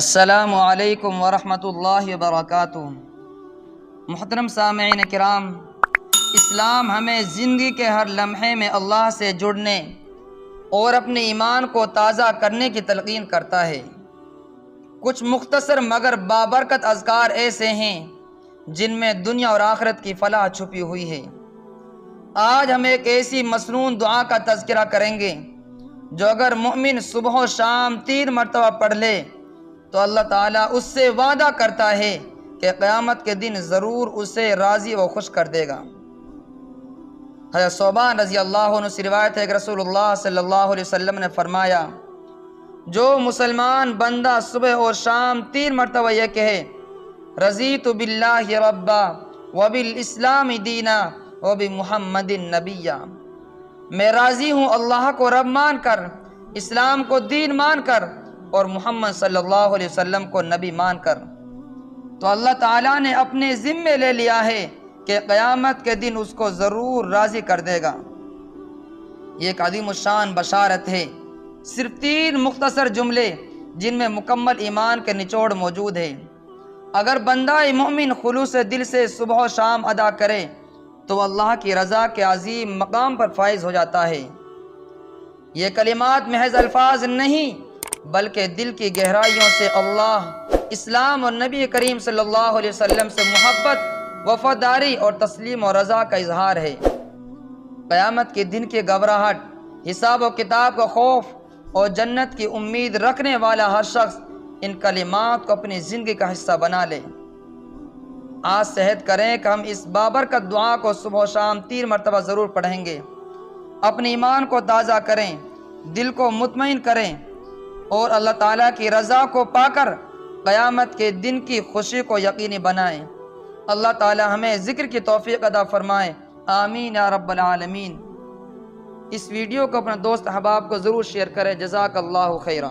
السلام علیکم ورحمۃ اللہ وبرکاتہ۔ محترم سامعین کرام، اسلام ہمیں زندگی کے ہر لمحے میں اللہ سے جڑنے اور اپنے ایمان کو تازہ کرنے کی تلقین کرتا ہے۔ کچھ مختصر مگر بابرکت اذکار ایسے ہیں جن میں دنیا اور آخرت کی فلاح چھپی ہوئی ہے۔ آج ہم ایک ایسی مسنون دعا کا تذکرہ کریں گے جو اگر مومن صبح و شام 3 مرتبہ پڑھ لے تو اللہ تعالیٰ اس سے وعدہ کرتا ہے کہ قیامت کے دن ضرور اسے راضی و خوش کر دے گا۔ حضرت ثوبان رضی اللہ عنہ سے روایت ہے کہ رسول اللہ صلی اللہ علیہ وسلم نے فرمایا، جو مسلمان بندہ صبح اور شام 3 مرتبہ یہ کہے رضیت باللہ ربا وبالاسلام دینا وبمحمد نبیا، میں راضی ہوں اللہ کو رب مان کر، اسلام کو دین مان کر اور محمد صلی اللہ علیہ وسلم کو نبی مان کر، تو اللہ تعالیٰ نے اپنے ذمے لے لیا ہے کہ قیامت کے دن اس کو ضرور راضی کر دے گا۔ یہ ایک عظیم الشان بشارت ہے۔ صرف 3 مختصر جملے جن میں مکمل ایمان کے نچوڑ موجود ہے۔ اگر بندہ مومن خلوص دل سے صبح و شام ادا کرے تو اللہ کی رضا کے عظیم مقام پر فائز ہو جاتا ہے۔ یہ کلمات محض الفاظ نہیں بلکہ دل کی گہرائیوں سے اللہ، اسلام اور نبی کریم صلی اللہ علیہ وسلم سے محبت، وفاداری اور تسلیم و رضا کا اظہار ہے۔ قیامت کے دن کی گھبراہٹ، حساب و کتاب کا خوف اور جنت کی امید رکھنے والا ہر شخص ان کلمات کو اپنی زندگی کا حصہ بنا لے۔ آج سے عہد کریں کہ ہم اس بابرکت دعا کو صبح و شام 3 مرتبہ ضرور پڑھیں گے۔ اپنے ایمان کو تازہ کریں، دل کو مطمئن کریں اور اللہ تعالیٰ کی رضا کو پا کر قیامت کے دن کی خوشی کو یقینی بنائیں۔ اللہ تعالیٰ ہمیں ذکر کی توفیق عطا فرمائے، آمین یا رب العالمین۔ اس ویڈیو کو اپنے دوست احباب کو ضرور شیئر کریں۔ جزاک اللہ خیرا۔